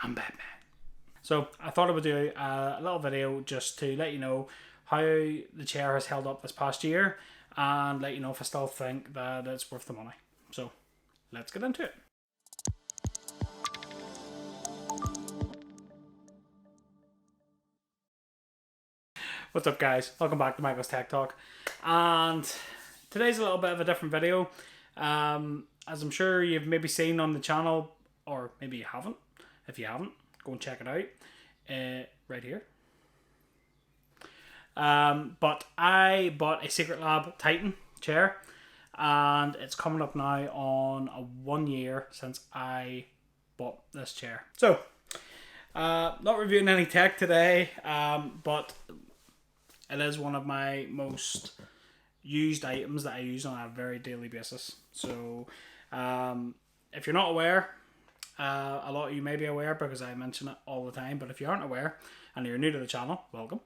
I'm Batman. So I thought I would do a little video just to let you know how the chair has held up this past year and let you know if I still think that it's worth the money. So let's get into it. What's up, guys? Welcome back to Michael's Tech Talk. And today's a little bit of a different video. As I'm sure you've maybe seen on the channel, or maybe you haven't. If you haven't, go and check it out. Right here. But I bought a Secretlab Titan chair, and it's coming up now on a 1 year since I bought this chair. So, not reviewing any tech today, but it is one of my most used items that I use on a very daily basis. So, if you're not aware, a lot of you may be aware because I mention it all the time, but if you aren't aware and you're new to the channel, welcome.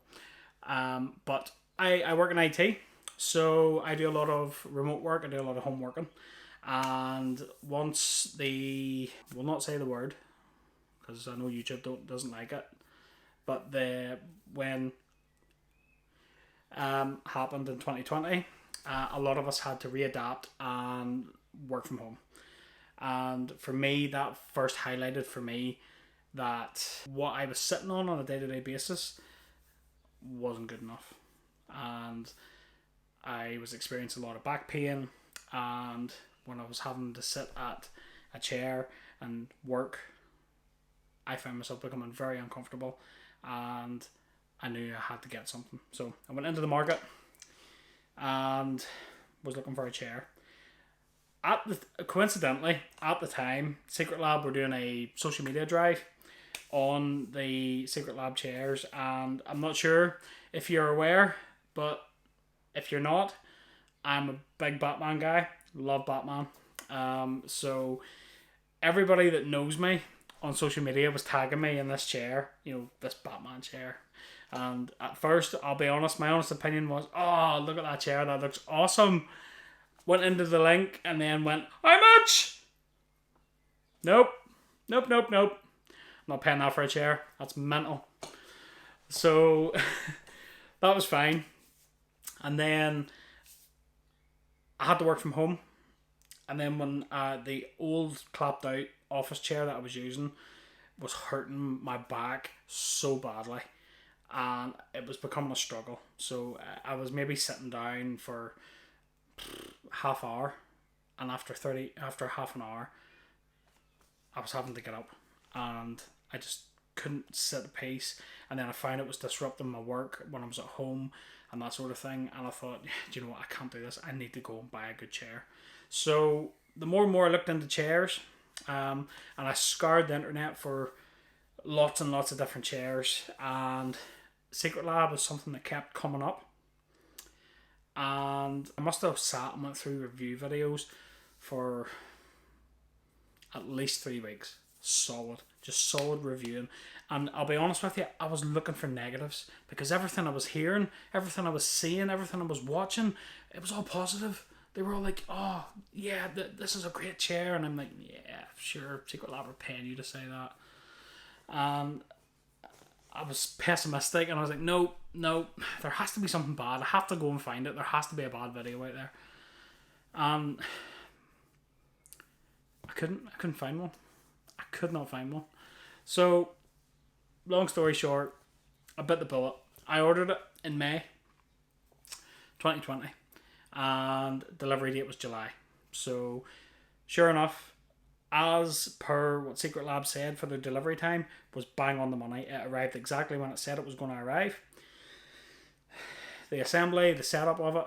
But I work in IT, so I do a lot of remote work, I do a lot of home working, and once we'll not say the word because I know YouTube doesn't like it, but when happened in 2020, a lot of us had to readapt and work from home. And for me, that first highlighted for me that what I was sitting on a day-to-day basis wasn't good enough. And I was experiencing a lot of back pain, and when I was having to sit at a chair and work, I found myself becoming very uncomfortable, and I knew I had to get something. So I went into the market and was looking for a chair. Coincidentally, at the time, Secretlab were doing a social media drive on the Secretlab chairs, and I'm not sure if you're aware, but if you're not, I'm a big Batman guy. Love Batman. So everybody that knows me on social media was tagging me in this chair, this Batman chair. And at first, I'll be honest, my honest opinion was, oh, look at that chair, that looks awesome. Went into the link and then went, how much? Nope. I'm not paying that for a chair. That's mental. So that was fine. And then I had to work from home. And then when the old clapped out office chair that I was using was hurting my back so badly, and it was becoming a struggle. So I was maybe sitting down for half hour, and after half an hour I was having to get up, and I just couldn't sit at pace. And then I found it was disrupting my work when I was at home and that sort of thing, and I thought, do you know what, I can't do this, I need to go and buy a good chair. So the more and more I looked into chairs, and I scoured the internet for lots and lots of different chairs, and Secretlab was something that kept coming up. And I must have sat and went through review videos for at least 3 weeks. Solid reviewing. And I'll be honest with you, I was looking for negatives because everything I was hearing, everything I was seeing, everything I was watching, it was all positive. They were all like, oh, yeah, this is a great chair. And I'm like, yeah, sure, Secretlab are paying you to say that. And I was pessimistic, and I was like, no, there has to be something bad. I have to go and find it. There has to be a bad video out there. I couldn't find one. I could not find one. So, long story short, I bit the bullet. I ordered it in May 2020, and delivery date was July. So, sure enough, as per what Secretlab said for their delivery time, was bang on the money. It arrived exactly when it said it was going to arrive. The assembly, the setup of it,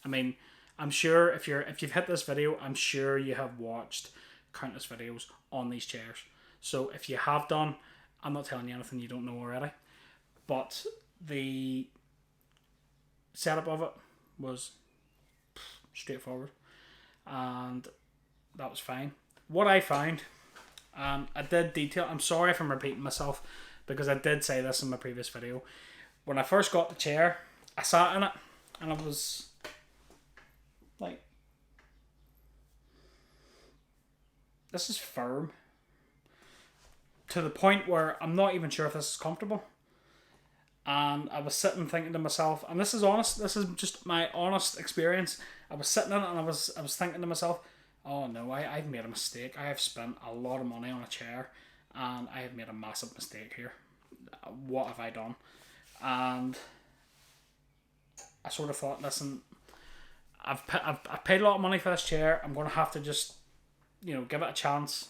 I mean, I'm sure if you've hit this video, I'm sure you have watched countless videos on these chairs. So if you have done, I'm not telling you anything you don't know already, but the setup of it was straightforward, and that was fine. What I found, I did detail, I'm sorry if I'm repeating myself because I did say this in my previous video. When I first got the chair, I sat in it and I was like, this is firm. to the point where I'm not even sure if this is comfortable. And I was sitting thinking to myself, and this is honest, this is just my honest experience. I was sitting in it and I was thinking to myself, oh no, I've made a mistake. I have spent a lot of money on a chair and I have made a massive mistake here. What have I done? And I sort of thought, listen, I've paid a lot of money for this chair. I'm going to have to just, give it a chance.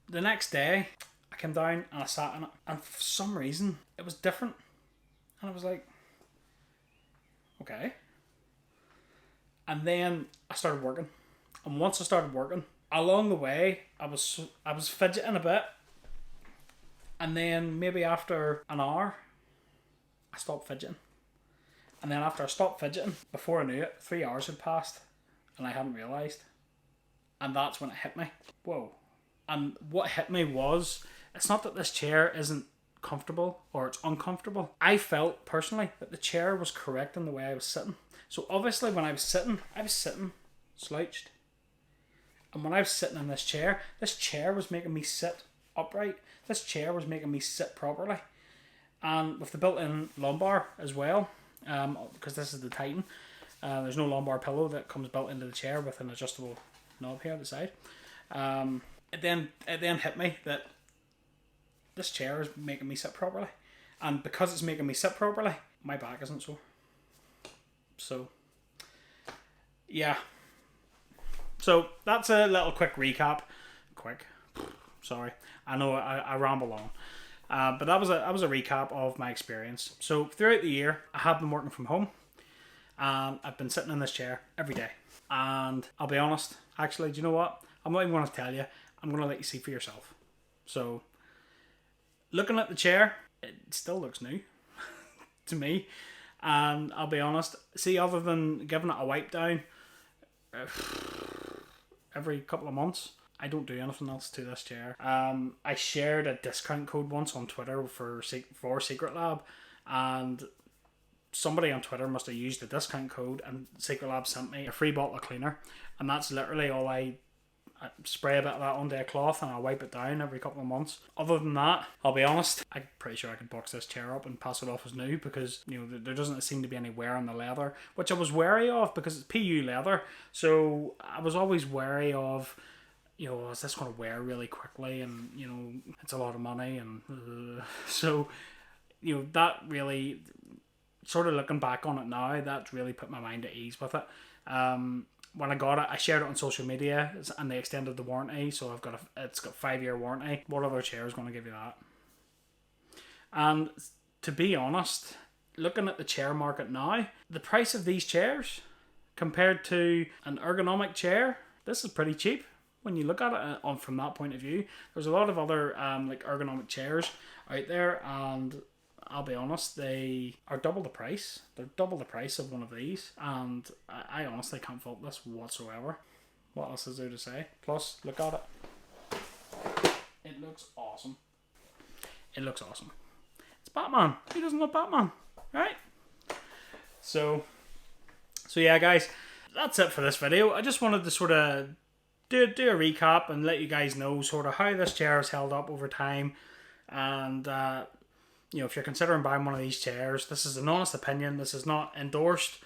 The next day, I came down and I sat in it, and for some reason, it was different. And I was like, okay. And then I started working. And once I started working, along the way, I was fidgeting a bit. And then maybe after an hour, I stopped fidgeting. And then after I stopped fidgeting, before I knew it, 3 hours had passed. And I hadn't realised. And that's when it hit me. Whoa. And what hit me was, it's not that this chair isn't comfortable or it's uncomfortable. I felt personally that the chair was correct in the way I was sitting. So obviously when I was sitting slouched. And when I was sitting in this chair was making me sit upright. This chair was making me sit properly. And with the built-in lumbar as well, because this is the Titan, there's no lumbar pillow that comes built into the chair with an adjustable knob here at the side. It then hit me that this chair is making me sit properly, and because it's making me sit properly, my back isn't sore. So yeah, so that's a little quick recap. Sorry, I know I ramble on, but that was a recap of my experience. So throughout the year, I have been working from home, and I've been sitting in this chair every day. And I'll be honest, actually, do you know what? I'm not even going to tell you. I'm going to let you see for yourself. So, looking at the chair, it still looks new to me. And I'll be honest, see, other than giving it a wipe down every couple of months, I don't do anything else to this chair. I shared a discount code once on Twitter for Secretlab, and somebody on Twitter must have used the discount code, and Secretlab sent me a free bottle of cleaner, and that's literally all I spray a bit of that onto a cloth and I wipe it down every couple of months. Other than that, I'll be honest, I'm pretty sure I could box this chair up and pass it off as new, because there doesn't seem to be any wear on the leather, which I was wary of because it's PU leather. So I was always wary of, is this going to wear really quickly, and it's a lot of money, and so that really, sort of looking back on it now, that really put my mind at ease with it. When I got it, I shared it on social media, and they extended the warranty, so it's got 5-year warranty. What other chair is going to give you that? And to be honest, looking at the chair market now, the price of these chairs compared to an ergonomic chair, this is pretty cheap when you look at it from that point of view. There's a lot of other like ergonomic chairs out there, and I'll be honest, they are double the price. They're double the price of one of these, and I honestly can't fault this whatsoever. What else is there to say? Plus, look at it. It looks awesome. It looks awesome. It's Batman. Who doesn't love Batman? Right? So yeah, guys, that's it for this video. I just wanted to sort of do a recap and let you guys know sort of how this chair has held up over time, and if you're considering buying one of these chairs, this is an honest opinion. This is not endorsed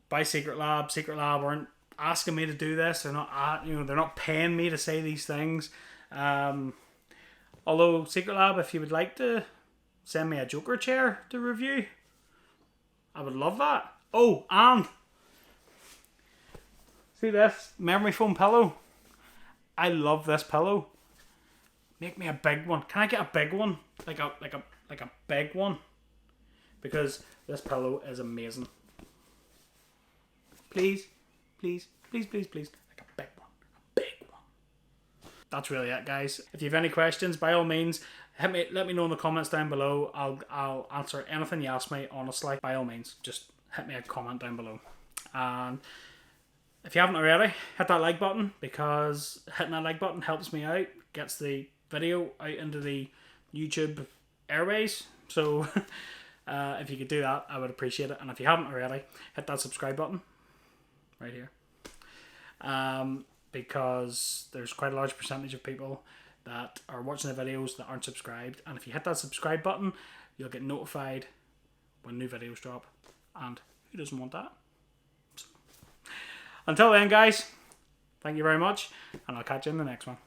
by Secretlab. Secretlab aren't asking me to do this. They're not, they're not paying me to say these things. Although Secretlab, if you would like to send me a Joker chair to review, I would love that. Oh, and see this memory foam pillow. I love this pillow. Make me a big one. Can I get a big one? Like a big one, because this pillow is amazing. Please, like a big one. That's really it, guys. If you have any questions, by all means, let me know in the comments down below. I'll answer anything you ask me, honestly. By all means, just hit me a comment down below. And if you haven't already, hit that like button, because hitting that like button helps me out, gets the video out into the YouTube airways. So if you could do that, I would appreciate it. And if you haven't already, hit that subscribe button right here, because there's quite a large percentage of people that are watching the videos that aren't subscribed. And if you hit that subscribe button, you'll get notified when new videos drop. And who doesn't want that? So, until then, guys, thank you very much, and I'll catch you in the next one.